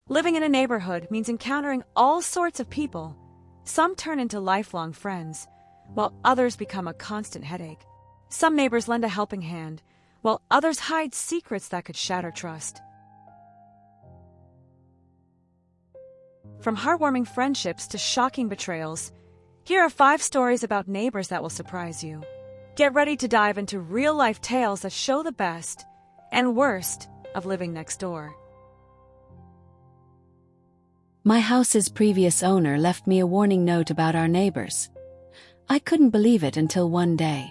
Living in a neighborhood means encountering all sorts of people. Some turn into lifelong friends, while others become a constant headache. Some neighbors lend a helping hand, while others hide secrets that could shatter trust. From heartwarming friendships to shocking betrayals, here are 5 stories about neighbors that will surprise you. Get ready to dive into real-life tales that show the best and worst of living next door. My house's previous owner left me a warning note about our neighbors. I couldn't believe it until one day.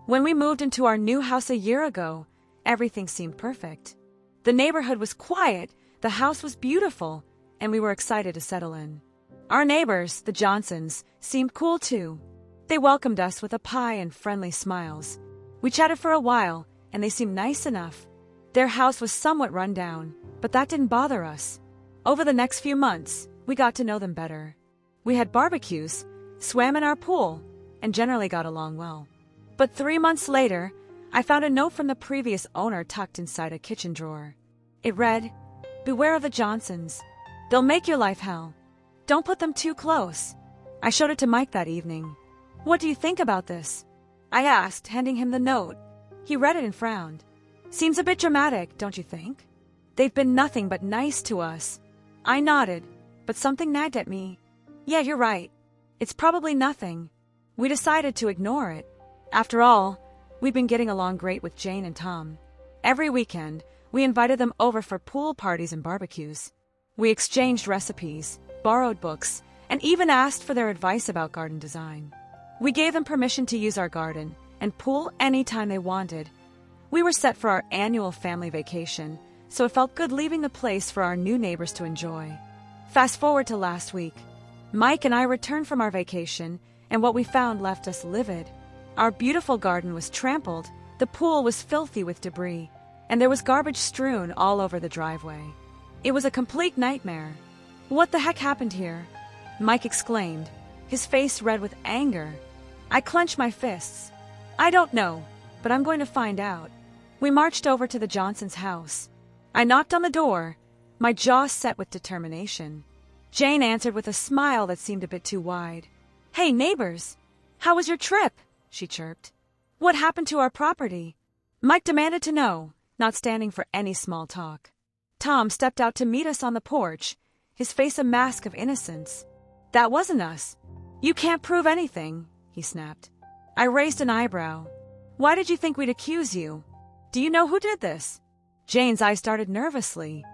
When we moved into our new house a year ago, everything seemed perfect. The neighborhood was quiet, the house was beautiful, and we were excited to settle in. Our neighbors, the Johnsons, seemed cool too. They welcomed us with a pie and friendly smiles. We chatted for a while, and they seemed nice enough. Their house was somewhat run down, but that didn't bother us. Over the next few months, we got to know them better. We had barbecues, swam in our pool, and generally got along well. But 3 months later, I found a note from the previous owner tucked inside a kitchen drawer. It read, "Beware of the Johnsons. They'll make your life hell. Don't put them too close." I showed it to Mike that evening. "What do you think about this?" I asked, handing him the note. He read it and frowned. "Seems a bit dramatic, don't you think? They've been nothing but nice to us." I nodded, but something nagged at me. "Yeah, you're right. It's probably nothing." We decided to ignore it. After all, we've been getting along great with Jane and Tom. Every weekend, we invited them over for pool parties and barbecues. We exchanged recipes, borrowed books, and even asked for their advice about garden design. We gave them permission to use our garden and pool anytime they wanted. We were set for our annual family vacation, so it felt good leaving the place for our new neighbors to enjoy. Fast forward to last week. Mike and I returned from our vacation, and what we found left us livid. Our beautiful garden was trampled, the pool was filthy with debris, and there was garbage strewn all over the driveway. It was a complete nightmare. "What the heck happened here?" Mike exclaimed, his face red with anger. I clenched my fists. "I don't know, but I'm going to find out." We marched over to the Johnsons' house. I knocked on the door, my jaw set with determination. Jane answered with a smile that seemed a bit too wide. "Hey, neighbors! How was your trip?" she chirped. "What happened to our property?" Mike demanded to know, not standing for any small talk. Tom stepped out to meet us on the porch, his face a mask of innocence. "That wasn't us. You can't prove anything," he snapped. I raised an eyebrow. "Why did you think we'd accuse you? Do you know who did this?" Jane's eyes darted nervously.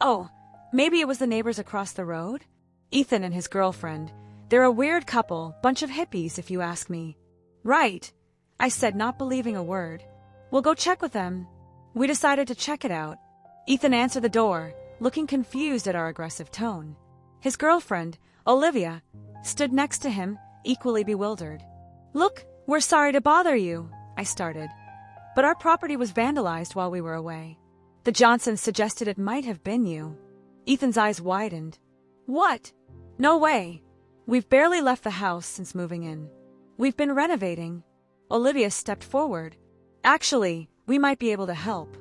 "Oh, maybe it was the neighbors across the road? Ethan and his girlfriend. They're a weird couple, bunch of hippies if you ask me." "Right," I said, not believing a word. "We'll go check with them." We decided to check it out. Ethan answered the door, looking confused at our aggressive tone. His girlfriend, Olivia, stood next to him, equally bewildered. "Look, we're sorry to bother you," I started. But our property was vandalized while we were away. The Johnsons suggested it might have been you. Ethan's eyes widened. "What? No way. We've barely left the house since moving in. We've been renovating." Olivia stepped forward. "Actually, we might be able to help.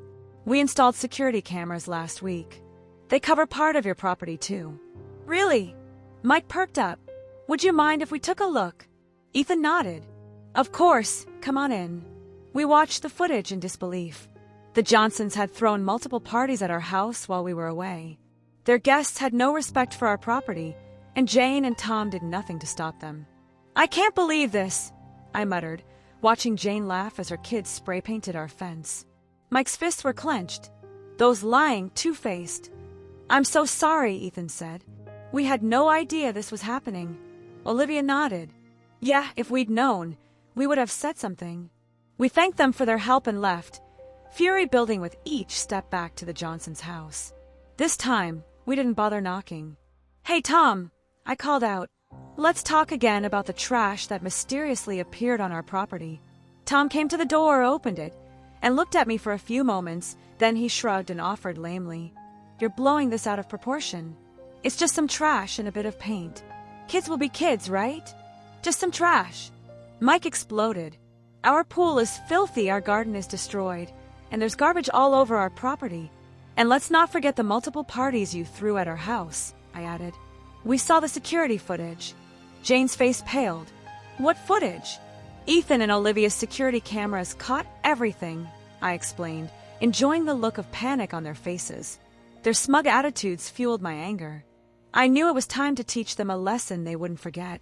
We installed security cameras last week. They cover part of your property too." "Really?" Mike perked up. "Would you mind if we took a look?" Ethan nodded. "Of course, come on in." We watched the footage in disbelief. The Johnsons had thrown multiple parties at our house while we were away. Their guests had no respect for our property, and Jane and Tom did nothing to stop them. "I can't believe this," I muttered, watching Jane laugh as her kids spray-painted our fence. Mike's fists were clenched. Those lying, two-faced. "I'm so sorry," Ethan said. "We had no idea this was happening." Olivia nodded. "Yeah, if we'd known, we would have said something." We thanked them for their help and left, fury building with each step back to the Johnsons' house. This time, we didn't bother knocking. "Hey, Tom," I called out. "Let's talk again about the trash that mysteriously appeared on our property." Tom came to the door, opened it, and looked at me for a few moments, then he shrugged and offered lamely, "You're blowing this out of proportion. It's just some trash and a bit of paint. Kids will be kids, right? Just some trash." Mike exploded. "Our pool is filthy, our garden is destroyed, and there's garbage all over our property. And let's not forget the multiple parties you threw at our house, I added. We saw the security footage. Jane's face paled. What footage? Ethan and Olivia's security cameras caught everything, I explained, enjoying the look of panic on their faces. Their smug attitudes fueled my anger. I knew it was time to teach them a lesson they wouldn't forget.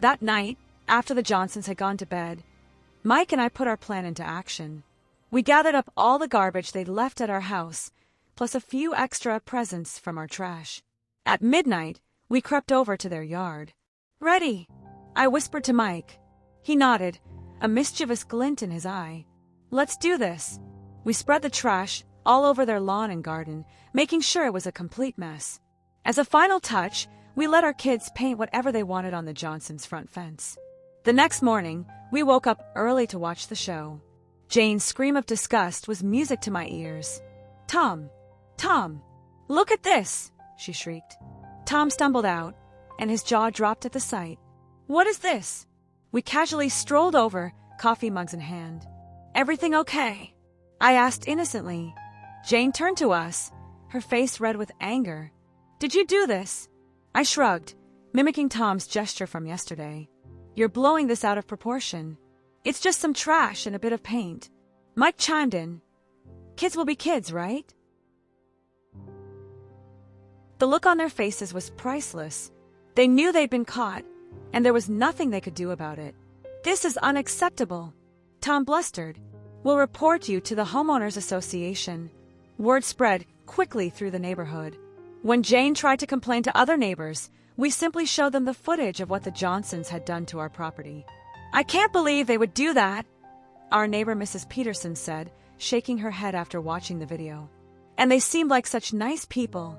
That night, after the Johnsons had gone to bed, Mike and I put our plan into action. We gathered up all the garbage they'd left at our house, plus a few extra presents from our trash. At midnight, we crept over to their yard. Ready? I whispered to Mike. He nodded, a mischievous glint in his eye. Let's do this. We spread the trash all over their lawn and garden, making sure it was a complete mess. As a final touch, we let our kids paint whatever they wanted on the Johnsons' front fence. The next morning, we woke up early to watch the show. Jane's scream of disgust was music to my ears. Tom, look at this, she shrieked. Tom stumbled out, and his jaw dropped at the sight. What is this? We casually strolled over, coffee mugs in hand. Everything okay? I asked innocently. Jane turned to us, her face red with anger. Did you do this? I shrugged, mimicking Tom's gesture from yesterday. You're blowing this out of proportion. It's just some trash and a bit of paint. Mike chimed in. Kids will be kids, right? The look on their faces was priceless. They knew they'd been caught, and there was nothing they could do about it. This is unacceptable, Tom blustered. We'll report you to the Homeowners Association. Word spread quickly through the neighborhood. When Jane tried to complain to other neighbors, we simply showed them the footage of what the Johnsons had done to our property. I can't believe they would do that, our neighbor Mrs. Peterson said, shaking her head after watching the video. And they seemed like such nice people.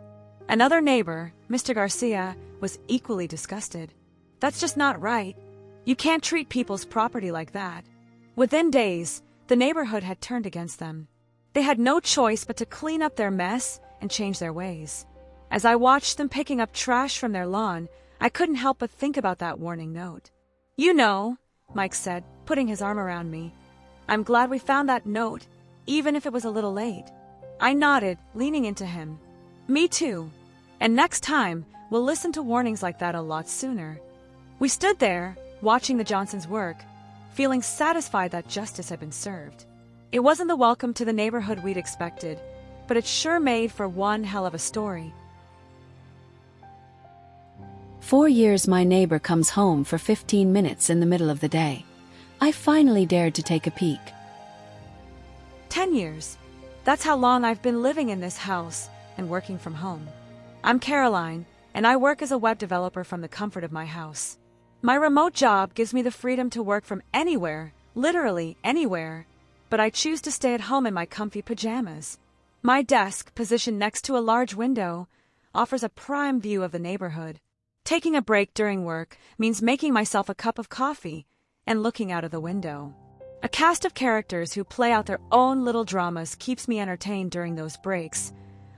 Another neighbor, Mr. Garcia, was equally disgusted. That's just not right. You can't treat people's property like that. Within days, the neighborhood had turned against them. They had no choice but to clean up their mess and change their ways. As I watched them picking up trash from their lawn, I couldn't help but think about that warning note. You know, Mike said, putting his arm around me. I'm glad we found that note, even if it was a little late. I nodded, leaning into him. Me too. And next time, we'll listen to warnings like that a lot sooner. We stood there, watching the Johnsons work, feeling satisfied that justice had been served. It wasn't the welcome to the neighborhood we'd expected, but it sure made for one hell of a story. 4 years my neighbor comes home for 15 minutes in the middle of the day. I finally dared to take a peek. 10 years. That's how long I've been living in this house and working from home. I'm Caroline, and I work as a web developer from the comfort of my house. My remote job gives me the freedom to work from anywhere, literally anywhere, but I choose to stay at home in my comfy pajamas. My desk, positioned next to a large window, offers a prime view of the neighborhood. Taking a break during work means making myself a cup of coffee and looking out of the window. A cast of characters who play out their own little dramas keeps me entertained during those breaks,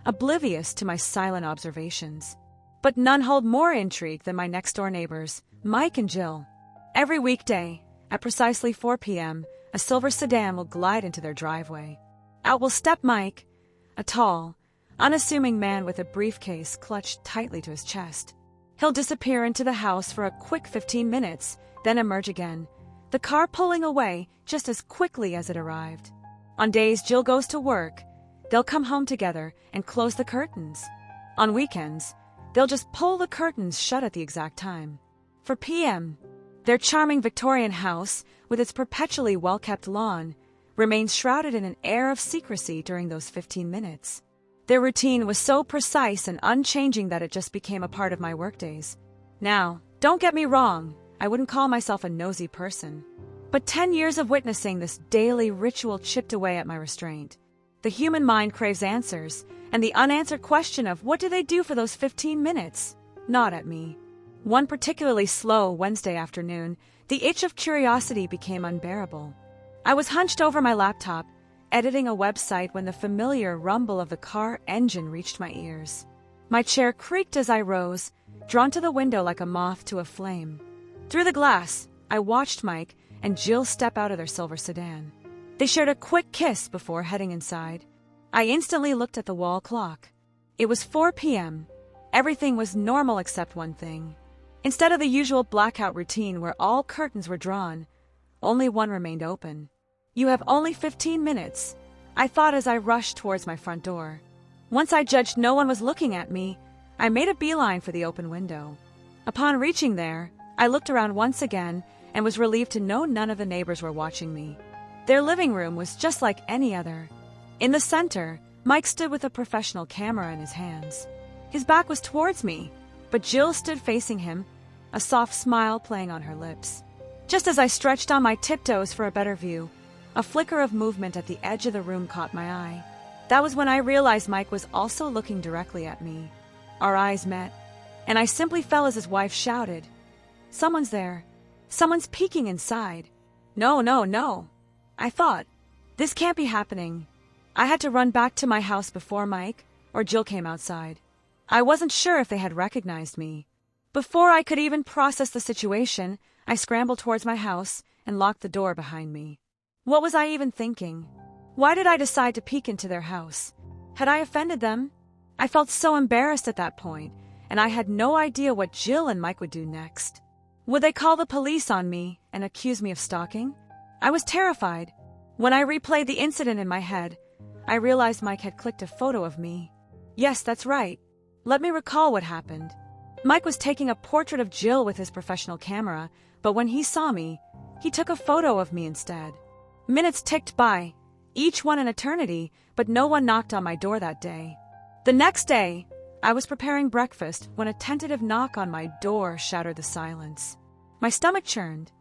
oblivious to my silent observations. But none hold more intrigue than my next-door neighbors, Mike and Jill. Every weekday, at precisely 4 p.m., a silver sedan will glide into their driveway. Out will step Mike, a tall, unassuming man with a briefcase clutched tightly to his chest. He'll disappear into the house for a quick 15 minutes, then emerge again, the car pulling away just as quickly as it arrived. On days Jill goes to work, they'll come home together and close the curtains. On weekends, they'll just pull the curtains shut at the exact time. For PM, their charming Victorian house, with its perpetually well-kept lawn, remains shrouded in an air of secrecy during those 15 minutes. Their routine was so precise and unchanging that it just became a part of my workdays. Now, don't get me wrong, I wouldn't call myself a nosy person. But 10 years of witnessing this daily ritual chipped away at my restraint. The human mind craves answers, and the unanswered question of what do they do for those 15 minutes? Gnawed at me. One particularly slow Wednesday afternoon, the itch of curiosity became unbearable. I was hunched over my laptop, editing a website when the familiar rumble of the car engine reached my ears. My chair creaked as I rose, drawn to the window like a moth to a flame. Through the glass, I watched Mike and Jill step out of their silver sedan. They shared a quick kiss before heading inside. I instantly looked at the wall clock. It was 4 p.m. Everything was normal except one thing. Instead of the usual blackout routine where all curtains were drawn, only one remained open. "You have only 15 minutes, I thought as I rushed towards my front door. Once I judged no one was looking at me, I made a beeline for the open window. Upon reaching there, I looked around once again and was relieved to know none of the neighbors were watching me. Their living room was just like any other. In the center, Mike stood with a professional camera in his hands. His back was towards me, but Jill stood facing him, a soft smile playing on her lips. Just as I stretched on my tiptoes for a better view, a flicker of movement at the edge of the room caught my eye. That was when I realized Mike was also looking directly at me. Our eyes met, and I simply fell as his wife shouted, "Someone's there. Someone's peeking inside." No, no, no. I thought, this can't be happening. I had to run back to my house before Mike or Jill came outside. I wasn't sure if they had recognized me. Before I could even process the situation, I scrambled towards my house and locked the door behind me. What was I even thinking? Why did I decide to peek into their house? Had I offended them? I felt so embarrassed at that point, and I had no idea what Jill and Mike would do next. Would they call the police on me and accuse me of stalking? I was terrified. When I replayed the incident in my head, I realized Mike had clicked a photo of me. Yes, that's right. Let me recall what happened. Mike was taking a portrait of Jill with his professional camera, but when he saw me, he took a photo of me instead. Minutes ticked by, each one an eternity, but no one knocked on my door that day. The next day, I was preparing breakfast when a tentative knock on my door shattered the silence. My stomach churned.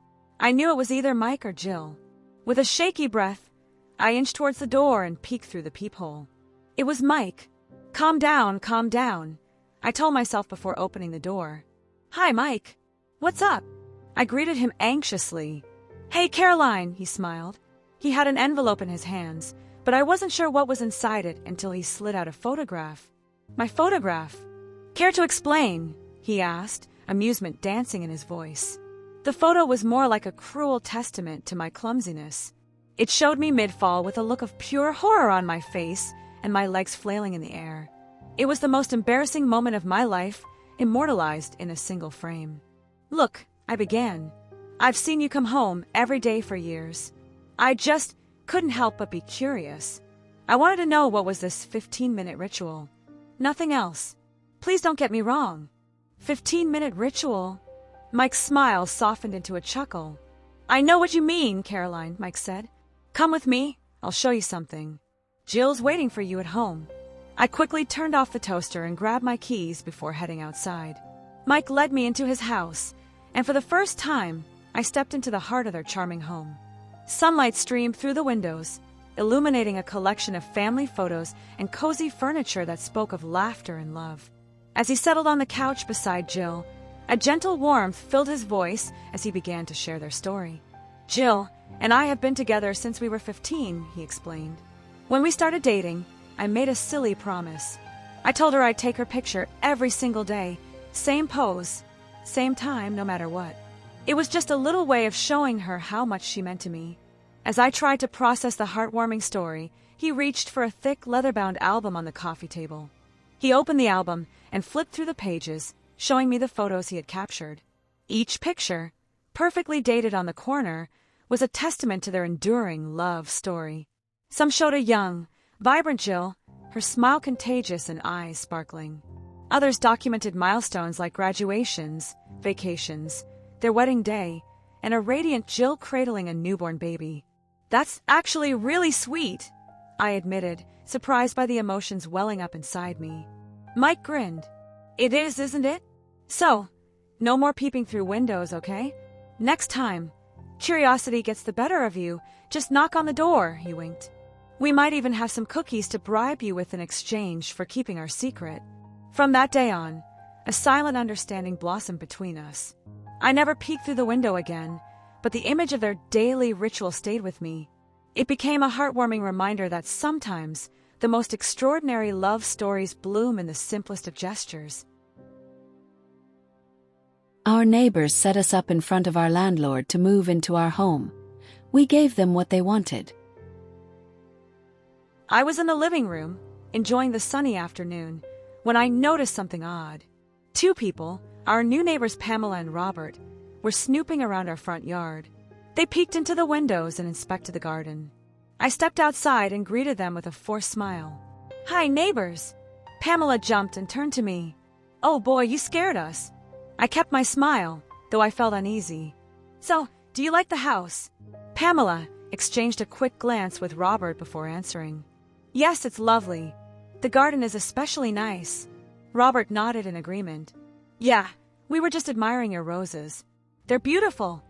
I knew it was either Mike or Jill. With a shaky breath, I inched towards the door and peeked through the peephole. It was Mike. Calm down, I told myself before opening the door. "Hi, Mike. What's up?" I greeted him anxiously. "Hey, Caroline," he smiled. He had an envelope in his hands, but I wasn't sure what was inside it until he slid out a photograph. "My photograph? Care to explain?" he asked, amusement dancing in his voice. The photo was more like a cruel testament to my clumsiness. It showed me mid-fall with a look of pure horror on my face and my legs flailing in the air. It was the most embarrassing moment of my life, immortalized in a single frame. "Look," I began, "I've seen you come home every day for years. I just couldn't help but be curious. I wanted to know what was this 15-minute ritual. Nothing else. Please don't get me wrong." 15-minute ritual? Mike's smile softened into a chuckle. "I know what you mean, Caroline," Mike said. "Come with me, I'll show you something. Jill's waiting for you at home." I quickly turned off the toaster and grabbed my keys before heading outside. Mike led me into his house, and for the first time, I stepped into the heart of their charming home. Sunlight streamed through the windows, illuminating a collection of family photos and cozy furniture that spoke of laughter and love. As he settled on the couch beside Jill, a gentle warmth filled his voice as he began to share their story. "Jill and I have been together since we were 15, he explained. "When we started dating, I made a silly promise. I told her I'd take her picture every single day, same pose, same time, no matter what. It was just a little way of showing her how much she meant to me." As I tried to process the heartwarming story, he reached for a thick leather-bound album on the coffee table. He opened the album and flipped through the pages, showing me the photos he had captured. Each picture, perfectly dated on the corner, was a testament to their enduring love story. Some showed a young, vibrant Jill, her smile contagious and eyes sparkling. Others documented milestones like graduations, vacations, their wedding day, and a radiant Jill cradling a newborn baby. "That's actually really sweet," I admitted, surprised by the emotions welling up inside me. Mike grinned. "It is, isn't it? So, no more peeping through windows, okay? Next time, curiosity gets the better of you, just knock on the door," he winked. "We might even have some cookies to bribe you with in exchange for keeping our secret." From that day on, a silent understanding blossomed between us. I never peeked through the window again, but the image of their daily ritual stayed with me. It became a heartwarming reminder that sometimes the most extraordinary love stories bloom in the simplest of gestures. Our neighbors set us up in front of our landlord to move into our home. We gave them what they wanted. I was in the living room, enjoying the sunny afternoon, when I noticed something odd. Two people, our new neighbors Pamela and Robert, were snooping around our front yard. They peeked into the windows and inspected the garden. I stepped outside and greeted them with a forced smile. "Hi, neighbors!" Pamela jumped and turned to me. "Oh boy, you scared us." I kept my smile, though I felt uneasy. "So, do you like the house?" Pamela exchanged a quick glance with Robert before answering. "Yes, it's lovely. The garden is especially nice." Robert nodded in agreement. "Yeah, we were just admiring your roses. They're beautiful."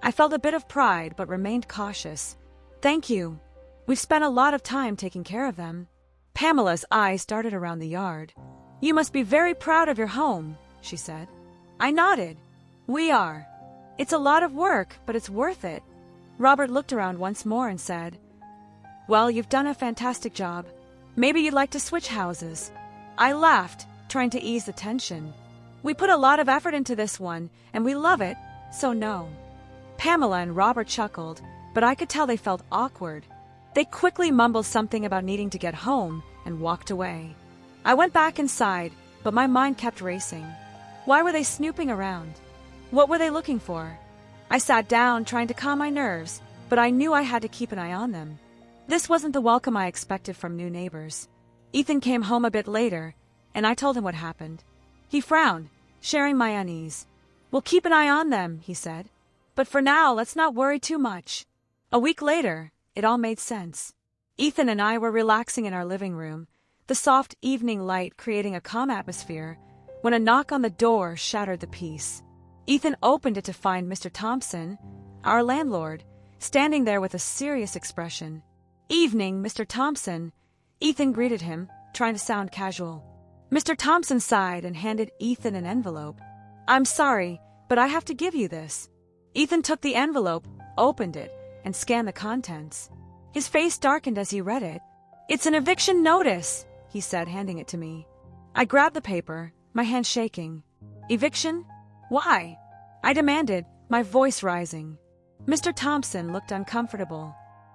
I felt a bit of pride but remained cautious. "Thank you. We've spent a lot of time taking care of them." Pamela's eyes darted around the yard. "You must be very proud of your home," she said. I nodded. "We are. It's a lot of work, but it's worth it." Robert looked around once more and said, "Well, you've done a fantastic job. Maybe you'd like to switch houses." I laughed, trying to ease the tension. "We put a lot of effort into this one, and we love it, so no." Pamela and Robert chuckled, but I could tell they felt awkward. They quickly mumbled something about needing to get home and walked away. I went back inside, but my mind kept racing. Why were they snooping around? What were they looking for? I sat down, trying to calm my nerves, but I knew I had to keep an eye on them. This wasn't the welcome I expected from new neighbors. Ethan came home a bit later, and I told him what happened. He frowned, sharing my unease. "We'll keep an eye on them," he said. "But for now, let's not worry too much." A week later, it all made sense. Ethan and I were relaxing in our living room, the soft evening light creating a calm atmosphere, when a knock on the door shattered the peace. Ethan opened it to find Mr. Thompson, our landlord, standing there with a serious expression. "Evening, Mr. Thompson." Ethan greeted him, trying to sound casual. Mr. Thompson sighed and handed Ethan an envelope. "I'm sorry, but I have to give you this." Ethan took the envelope, opened it, and scanned the contents. His face darkened as he read it. "It's an eviction notice," he said, handing it to me. I grabbed the paper, my hand shaking. "Eviction? Why?" I demanded, my voice rising. Mr. Thompson looked uncomfortable.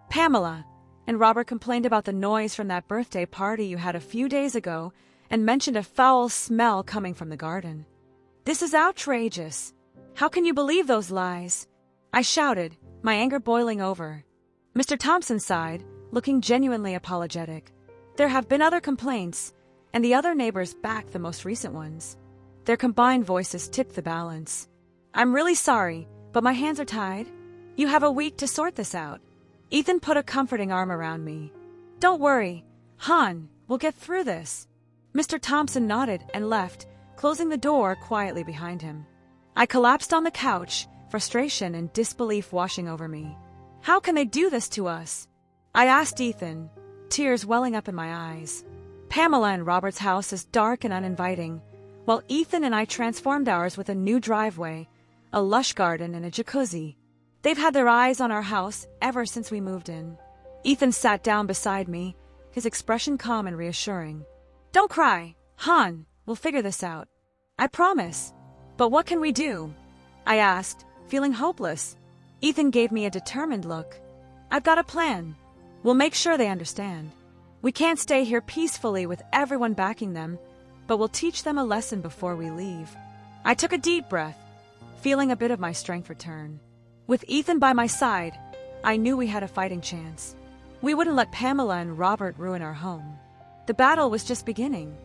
"Pamela and Robert complained about the noise from that birthday party you had a few days ago and mentioned a foul smell coming from the garden. This is outrageous. How can you believe those lies?" I shouted, my anger boiling over. Mr. Thompson sighed, looking genuinely apologetic. "There have been other complaints, and the other neighbors backed the most recent ones." Their combined voices tipped the balance. "I'm really sorry, but my hands are tied. You have a week to sort this out." Ethan put a comforting arm around me. "Don't worry, Han, we'll get through this." Mr. Thompson nodded and left, closing the door quietly behind him. I collapsed on the couch, frustration and disbelief washing over me. How can they do this to us? I asked Ethan, tears welling up in my eyes. Pamela and Robert's house is dark and uninviting, while Ethan and I transformed ours with a new driveway, a lush garden, and a jacuzzi. They've had their eyes on our house ever since we moved in. Ethan sat down beside me, his expression calm and reassuring. "Don't cry, Han, we'll figure this out. I promise." "But what can we do?" I asked, feeling hopeless. Ethan gave me a determined look. "I've got a plan. We'll make sure they understand. We can't stay here peacefully with everyone backing them, but we'll teach them a lesson before we leave." I took a deep breath, feeling a bit of my strength return. With Ethan by my side, I knew we had a fighting chance. We wouldn't let Pamela and Robert ruin our home. The battle was just beginning.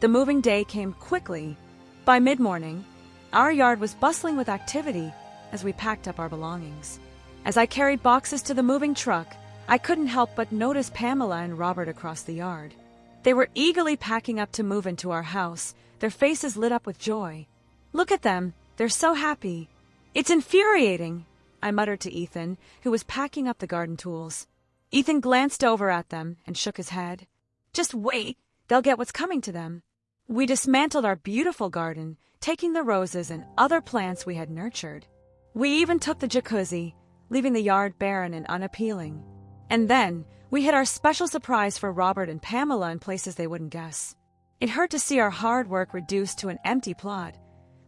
The moving day came quickly. By mid-morning, our yard was bustling with activity as we packed up our belongings. As I carried boxes to the moving truck, I couldn't help but notice Pamela and Robert across the yard. They were eagerly packing up to move into our house, their faces lit up with joy. "Look at them, they're so happy." "It's infuriating," I muttered to Ethan, who was packing up the garden tools. Ethan glanced over at them and shook his head. "Just wait, they'll get what's coming to them." We dismantled our beautiful garden, taking the roses and other plants we had nurtured. We even took the jacuzzi, leaving the yard barren and unappealing. And then, we hid our special surprise for Robert and Pamela in places they wouldn't guess. It hurt to see our hard work reduced to an empty plot,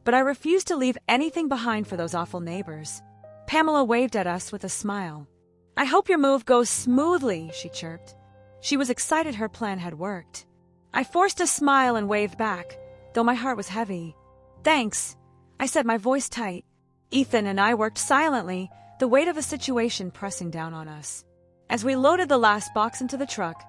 but I refused to leave anything behind for those awful neighbors. Pamela waved at us with a smile. "I hope your move goes smoothly," she chirped. She was excited her plan had worked. I forced a smile and waved back, though my heart was heavy. "Thanks," I said, my voice tight. Ethan and I worked silently, the weight of the situation pressing down on us. As we loaded the last box into the truck,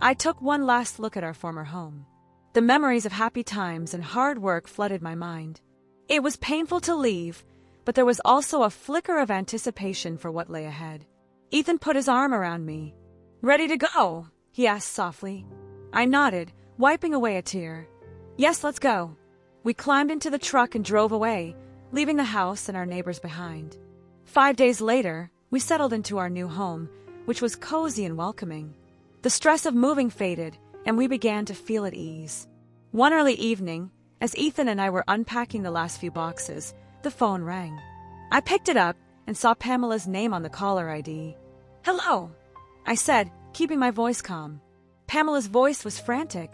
I took one last look at our former home. The memories of happy times and hard work flooded my mind. It was painful to leave, but there was also a flicker of anticipation for what lay ahead. Ethan put his arm around me. "Ready to go?" he asked softly. I nodded, wiping away a tear. "Yes, let's go." We climbed into the truck and drove away, leaving the house and our neighbors behind. 5 days later, we settled into our new home, which was cozy and welcoming. The stress of moving faded, and we began to feel at ease. One early evening, as Ethan and I were unpacking the last few boxes, the phone rang. I picked it up and saw Pamela's name on the caller ID. "Hello," I said, keeping my voice calm. Pamela's voice was frantic.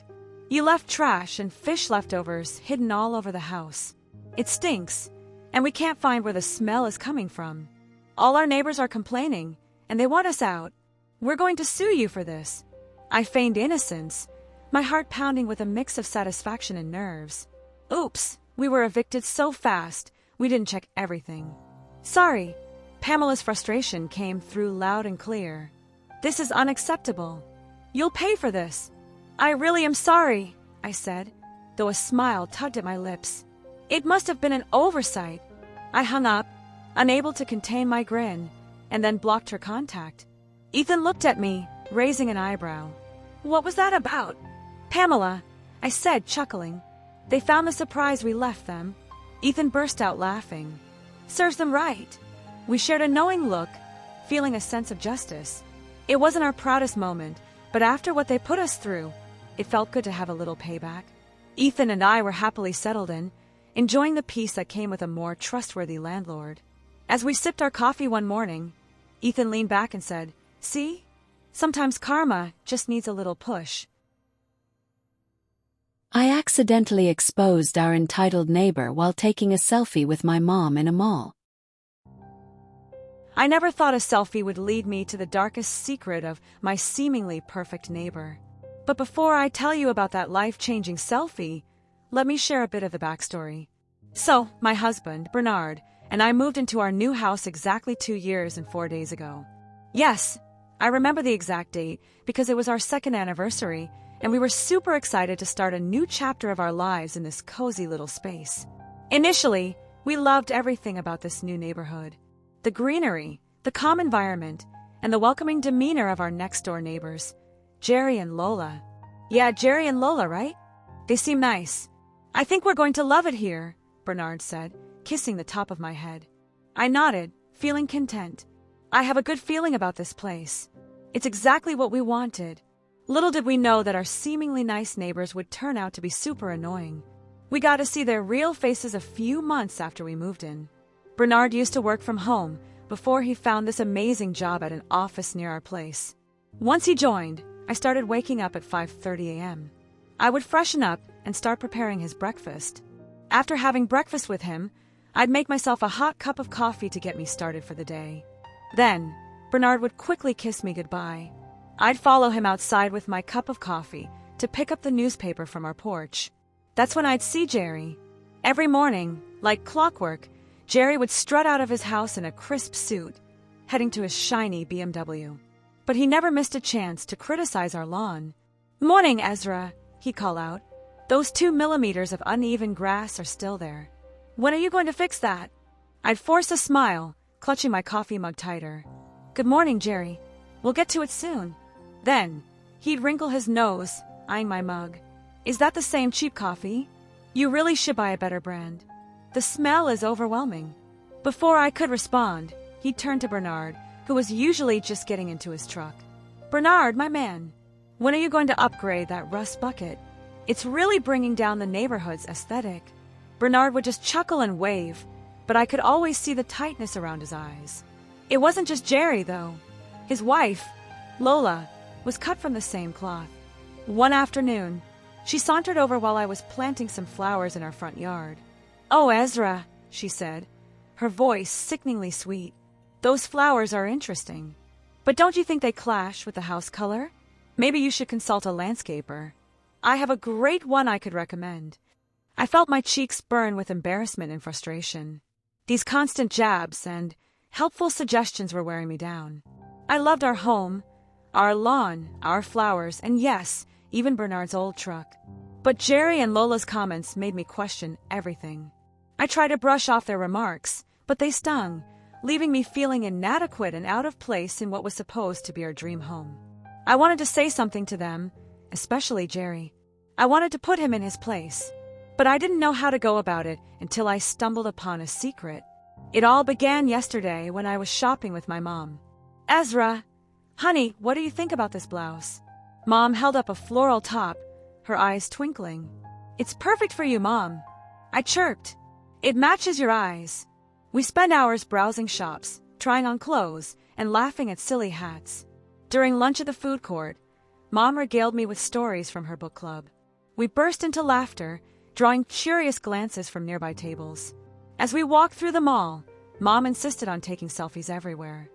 "You left trash and fish leftovers hidden all over the house. It stinks, and we can't find where the smell is coming from. All our neighbors are complaining, and they want us out. We're going to sue you for this." I feigned innocence, my heart pounding with a mix of satisfaction and nerves. "Oops, we were evicted so fast, we didn't check everything." "Sorry." Pamela's frustration came through loud and clear. "This is unacceptable. You'll pay for this." "I really am sorry," I said, though a smile tugged at my lips. "It must have been an oversight." I hung up, unable to contain my grin, and then blocked her contact. Ethan looked at me, raising an eyebrow. "What was that about?" "Pamela," I said, chuckling. "They found the surprise we left them." Ethan burst out laughing. "Serves them right." We shared a knowing look, feeling a sense of justice. It wasn't our proudest moment, but after what they put us through, it felt good to have a little payback. Ethan and I were happily settled in, enjoying the peace that came with a more trustworthy landlord. As we sipped our coffee one morning, Ethan leaned back and said, "See? Sometimes karma just needs a little push." I accidentally exposed our entitled neighbor while taking a selfie with my mom in a mall. I never thought a selfie would lead me to the darkest secret of my seemingly perfect neighbor. But before I tell you about that life-changing selfie, let me share a bit of the backstory. So, my husband, Bernard, and I moved into our new house exactly 2 years and 4 days ago. Yes, I remember the exact date because it was our second anniversary, and we were super excited to start a new chapter of our lives in this cozy little space. Initially, we loved everything about this new neighborhood. The greenery, the calm environment, and the welcoming demeanor of our next-door neighbors, Jerry and Lola. Yeah, Jerry and Lola, right? They seem nice. "I think we're going to love it here," Bernard said, kissing the top of my head. I nodded, feeling content. I have a good feeling about this place. It's exactly what we wanted. Little did we know that our seemingly nice neighbors would turn out to be super annoying. We got to see their real faces a few months after we moved in. Bernard used to work from home before he found this amazing job at an office near our place. Once he joined, I started waking up at 5:30 a.m. I would freshen up and start preparing his breakfast. After having breakfast with him, I'd make myself a hot cup of coffee to get me started for the day. Then, Bernard would quickly kiss me goodbye. I'd follow him outside with my cup of coffee to pick up the newspaper from our porch. That's when I'd see Jerry. Every morning, like clockwork, Jerry would strut out of his house in a crisp suit, heading to his shiny BMW. But he never missed a chance to criticize our lawn. "Morning, Ezra," he'd call out. "Those 2 millimeters of uneven grass are still there. When are you going to fix that?" I'd force a smile, clutching my coffee mug tighter. "Good morning, Jerry. We'll get to it soon." Then, he'd wrinkle his nose, eyeing my mug. "Is that the same cheap coffee? You really should buy a better brand. The smell is overwhelming." Before I could respond, he'd turn to Bernard, who was usually just getting into his truck. "Bernard, my man, when are you going to upgrade that rust bucket? It's really bringing down the neighborhood's aesthetic." Bernard would just chuckle and wave, but I could always see the tightness around his eyes. It wasn't just Jerry, though. His wife, Lola, was cut from the same cloth. One afternoon, she sauntered over while I was planting some flowers in our front yard. "Oh, Ezra," she said, her voice sickeningly sweet. "Those flowers are interesting. But don't you think they clash with the house color? Maybe you should consult a landscaper. I have a great one I could recommend." I felt my cheeks burn with embarrassment and frustration. These constant jabs and helpful suggestions were wearing me down. I loved our home, our lawn, our flowers, and yes, even Bernard's old truck. But Jerry and Lola's comments made me question everything. I tried to brush off their remarks, but they stung, leaving me feeling inadequate and out of place in what was supposed to be our dream home. I wanted to say something to them, especially Jerry. I wanted to put him in his place, but I didn't know how to go about it until I stumbled upon a secret. It all began yesterday when I was shopping with my mom. "Ezra, honey, what do you think about this blouse?" Mom held up a floral top, her eyes twinkling. "It's perfect for you, Mom," I chirped. "It matches your eyes." We spent hours browsing shops, trying on clothes, and laughing at silly hats. During lunch at the food court, Mom regaled me with stories from her book club. We burst into laughter, drawing curious glances from nearby tables. As we walked through the mall, Mom insisted on taking selfies everywhere.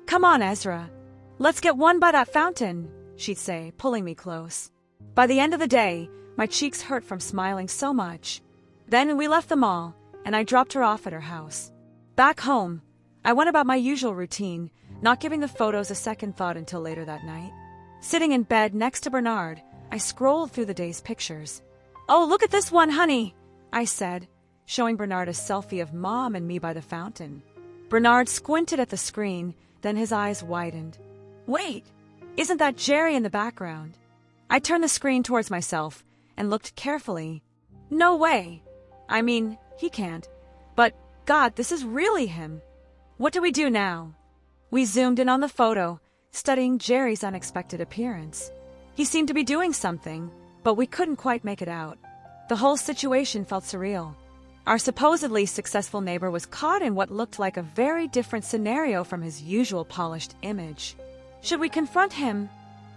"Come on, Ezra. Let's get one by that fountain," she'd say, pulling me close. By the end of the day, my cheeks hurt from smiling so much. Then we left the mall, and I dropped her off at her house. Back home, I went about my usual routine, not giving the photos a second thought until later that night. Sitting in bed next to Bernard, I scrolled through the day's pictures. "Oh, look at this one, honey," I said, showing Bernard a selfie of Mom and me by the fountain. Bernard squinted at the screen, then his eyes widened. "Wait, isn't that Jerry in the background?" I turned the screen towards myself and looked carefully. No way. I mean, he can't. But, God, this is really him. What do we do now? We zoomed in on the photo, studying Jerry's unexpected appearance. He seemed to be doing something, but we couldn't quite make it out. The whole situation felt surreal. Our supposedly successful neighbor was caught in what looked like a very different scenario from his usual polished image. "Should we confront him?"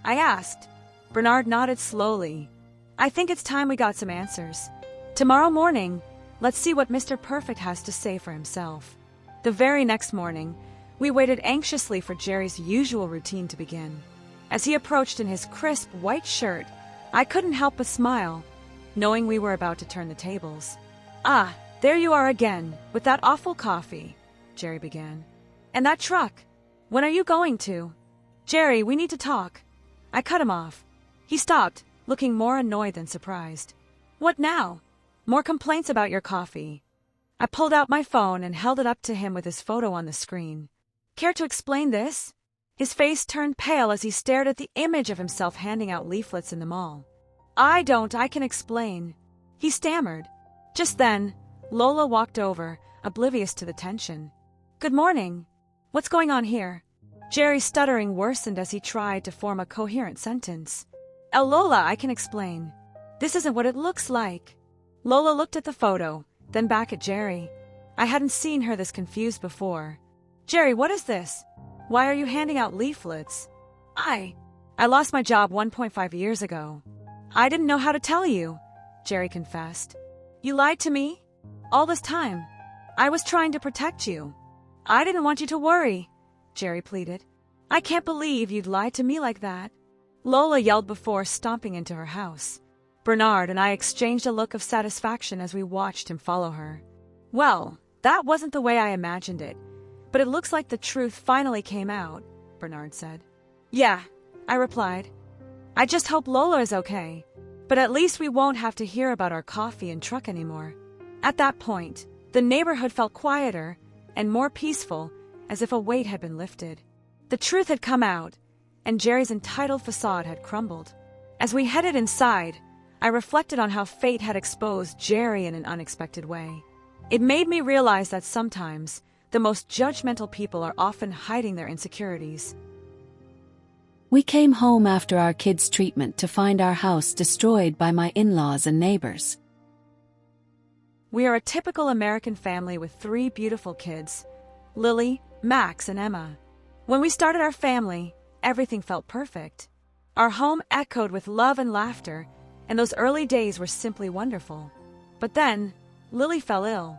I asked. Bernard nodded slowly. "I think it's time we got some answers. Tomorrow morning, let's see what Mr. Perfect has to say for himself." The very next morning, we waited anxiously for Jerry's usual routine to begin. As he approached in his crisp white shirt, I couldn't help but smile, knowing we were about to turn the tables. "Ah, there you are again, with that awful coffee," Jerry began. "And that truck. When are you going to?" "Jerry, we need to talk." I cut him off. He stopped, looking more annoyed than surprised. "What now?" "More complaints about your coffee." I pulled out my phone and held it up to him with his photo on the screen. "Care to explain this?" His face turned pale as he stared at the image of himself handing out leaflets in the mall. I can explain," he stammered. Just then, Lola walked over, oblivious to the tension. "Good morning. What's going on here?" Jerry's stuttering worsened as he tried to form a coherent sentence. Lola, I can explain. This isn't what it looks like." Lola looked at the photo, then back at Jerry. I hadn't seen her this confused before. "Jerry, what is this? Why are you handing out leaflets?" I lost my job 1.5 years ago. "I didn't know how to tell you," Jerry confessed. "You lied to me? All this time. I was trying to protect you." "I didn't want you to worry," Jerry pleaded. "I can't believe you'd lie to me like that," Lola yelled before stomping into her house. Bernard and I exchanged a look of satisfaction as we watched him follow her. "Well, that wasn't the way I imagined it, but it looks like the truth finally came out," Bernard said. "Yeah," I replied. "I just hope Lola is okay, but at least we won't have to hear about our coffee and truck anymore." At that point, the neighborhood felt quieter and more peaceful, as if a weight had been lifted. The truth had come out, and Jerry's entitled facade had crumbled. As we headed inside, I reflected on how fate had exposed Jerry in an unexpected way. It made me realize that sometimes the most judgmental people are often hiding their insecurities. We came home after our kids' treatment to find our house destroyed by my in-laws and neighbors. We are a typical American family with 3 beautiful kids, Lily, Max, and Emma. When we started our family, everything felt perfect. Our home echoed with love and laughter, and those early days were simply wonderful. But then, Lily fell ill.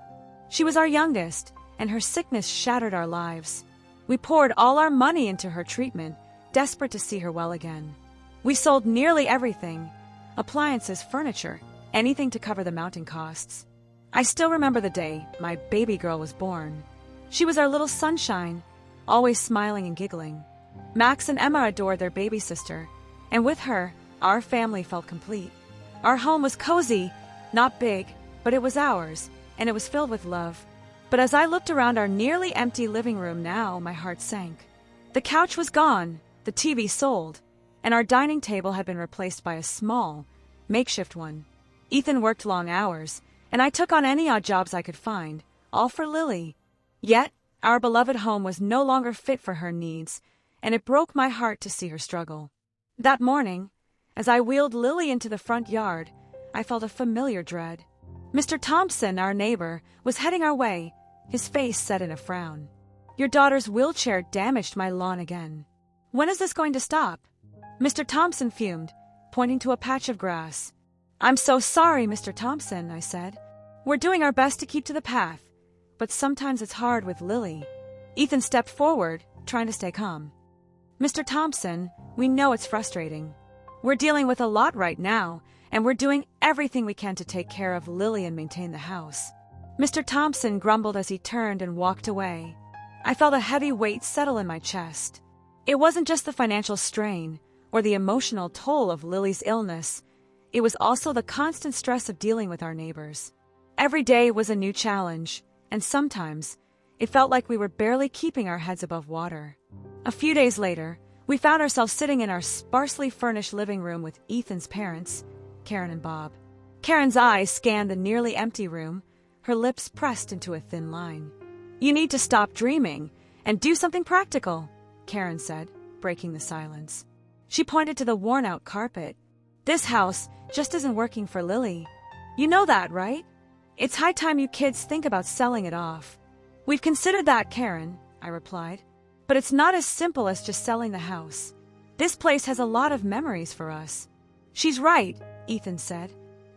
She was our youngest, and her sickness shattered our lives. We poured all our money into her treatment, desperate to see her well again. We sold nearly everything: appliances, furniture, anything to cover the mounting costs. I still remember the day my baby girl was born. She was our little sunshine, always smiling and giggling. Max and Emma adored their baby sister, and with her, our family felt complete. Our home was cozy, not big, but it was ours, and it was filled with love. But as I looked around our nearly empty living room now, my heart sank. The couch was gone, the TV sold, and our dining table had been replaced by a small, makeshift one. Ethan worked long hours, and I took on any odd jobs I could find, all for Lily. Yet, our beloved home was no longer fit for her needs, and it broke my heart to see her struggle. That morning, as I wheeled Lily into the front yard, I felt a familiar dread. Mr. Thompson, our neighbor, was heading our way, his face set in a frown. "Your daughter's wheelchair damaged my lawn again. When is this going to stop?" Mr. Thompson fumed, pointing to a patch of grass. "I'm so sorry, Mr. Thompson," I said. "We're doing our best to keep to the path, but sometimes it's hard with Lily." Ethan stepped forward, trying to stay calm. "Mr. Thompson, we know it's frustrating. We're dealing with a lot right now, and we're doing everything we can to take care of Lily and maintain the house." Mr. Thompson grumbled as he turned and walked away. I felt a heavy weight settle in my chest. It wasn't just the financial strain or the emotional toll of Lily's illness. It was also the constant stress of dealing with our neighbors. Every day was a new challenge, and sometimes it felt like we were barely keeping our heads above water. A few days later, we found ourselves sitting in our sparsely furnished living room with Ethan's parents, Karen and Bob. Karen's eyes scanned the nearly empty room, her lips pressed into a thin line. "You need to stop dreaming and do something practical," Karen said, breaking the silence. She pointed to the worn-out carpet. "This house just isn't working for Lily. You know that, right? It's high time you kids think about selling it off." "We've considered that, Karen," I replied. "But it's not as simple as just selling the house. This place has a lot of memories for us." "She's right," Ethan said.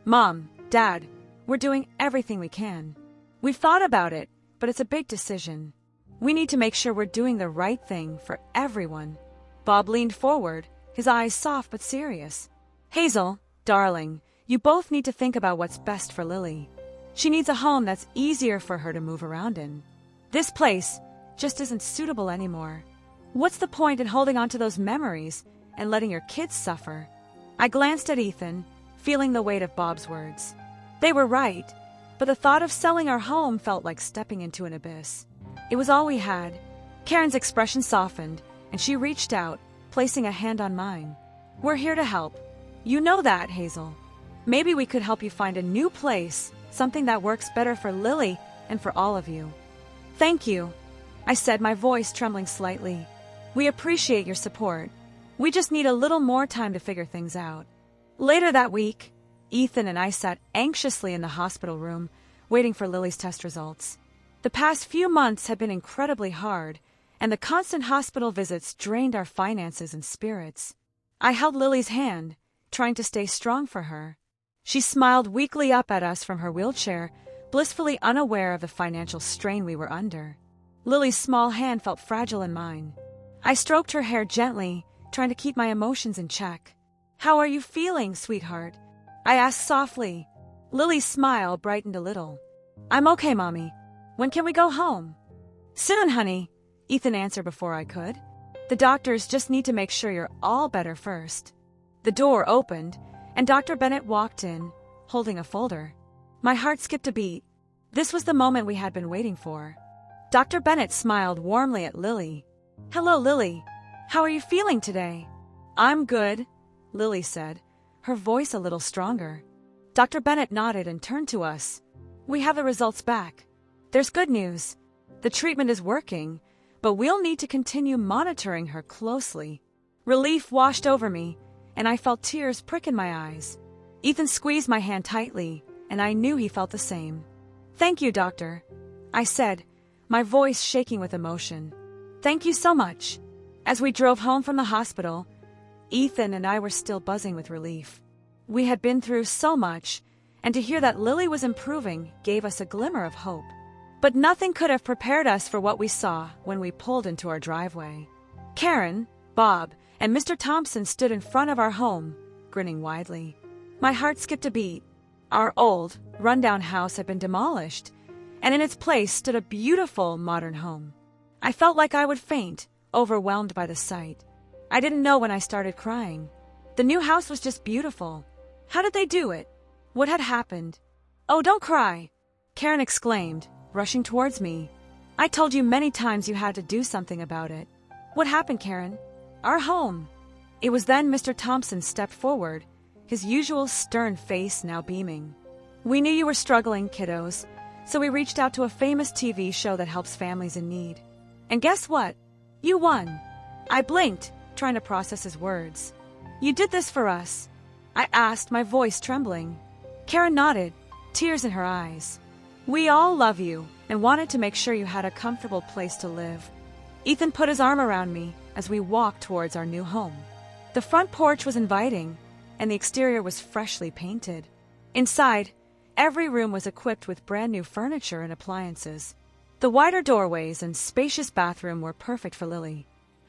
"Mom, Dad, we're doing everything we can. We've thought about it, but it's a big decision. We need to make sure we're doing the right thing for everyone." Bob leaned forward, his eyes soft but serious. "Hazel, darling, you both need to think about what's best for Lily. She needs a home that's easier for her to move around in. This place just isn't suitable anymore. What's the point in holding on to those memories and letting your kids suffer?" I glanced at Ethan, feeling the weight of Bob's words. They were right, but the thought of selling our home felt like stepping into an abyss. It was all we had. Karen's expression softened, and she reached out, placing a hand on mine. "We're here to help. You know that, Hazel. Maybe we could help you find a new place, something that works better for Lily and for all of you." "Thank you," I said, my voice trembling slightly. "We appreciate your support. We just need a little more time to figure things out." Later that week, Ethan and I sat anxiously in the hospital room, waiting for Lily's test results. The past few months had been incredibly hard, and the constant hospital visits drained our finances and spirits. I held Lily's hand, trying to stay strong for her. She smiled weakly up at us from her wheelchair, blissfully unaware of the financial strain we were under. Lily's small hand felt fragile in mine. I stroked her hair gently, trying to keep my emotions in check. "How are you feeling, sweetheart?" I asked softly. Lily's smile brightened a little. "I'm okay, Mommy. When can we go home?" "Soon, honey," Ethan answered before I could. "The doctors just need to make sure you're all better first." The door opened, and Dr. Bennett walked in, holding a folder. My heart skipped a beat. This was the moment we had been waiting for. Dr. Bennett smiled warmly at Lily. "Hello, Lily. How are you feeling today?" "I'm good," Lily said, her voice a little stronger. Dr. Bennett nodded and turned to us. "We have the results back. There's good news. The treatment is working, but we'll need to continue monitoring her closely." Relief washed over me, and I felt tears prick in my eyes. Ethan squeezed my hand tightly, and I knew he felt the same. "Thank you, doctor," I said, my voice shaking with emotion. "Thank you so much." As we drove home from the hospital, Ethan and I were still buzzing with relief. We had been through so much, and to hear that Lily was improving gave us a glimmer of hope. But nothing could have prepared us for what we saw when we pulled into our driveway. Karen, Bob, and Mr. Thompson stood in front of our home, grinning widely. My heart skipped a beat. Our old, rundown house had been demolished, and in its place stood a beautiful, modern home. I felt like I would faint, overwhelmed by the sight. I didn't know when I started crying. The new house was just beautiful. How did they do it? What had happened? "Oh, don't cry," Karen exclaimed, rushing towards me. "I told you many times you had to do something about it." "What happened, Karen?" "Our home." It was then Mr. Thompson stepped forward, his usual stern face now beaming. "We knew you were struggling, kiddos, so we reached out to a famous TV show that helps families in need. And guess what? You won." I blinked, trying to process his words. "You did this for us?" I asked, my voice trembling. Karen nodded, tears in her eyes. "We all love you and wanted to make sure you had a comfortable place to live." Ethan put his arm around me as we walked towards our new home. The front porch was inviting, and the exterior was freshly painted. Inside, every room was equipped with brand new furniture and appliances. The wider doorways and spacious bathroom were perfect for Lily.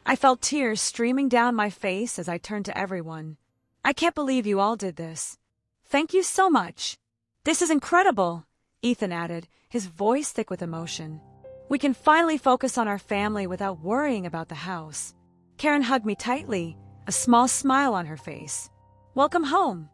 I felt tears streaming down my face as I turned to everyone. "I can't believe you all did this. Thank you so much." "This is incredible," Ethan added, his voice thick with emotion. "We can finally focus on our family without worrying about the house." Karen hugged me tightly, a small smile on her face. "Welcome home."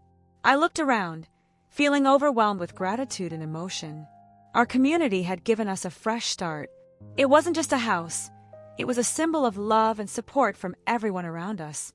I looked around, feeling overwhelmed with gratitude and emotion. Our community had given us a fresh start. It wasn't just a house. It was a symbol of love and support from everyone around us.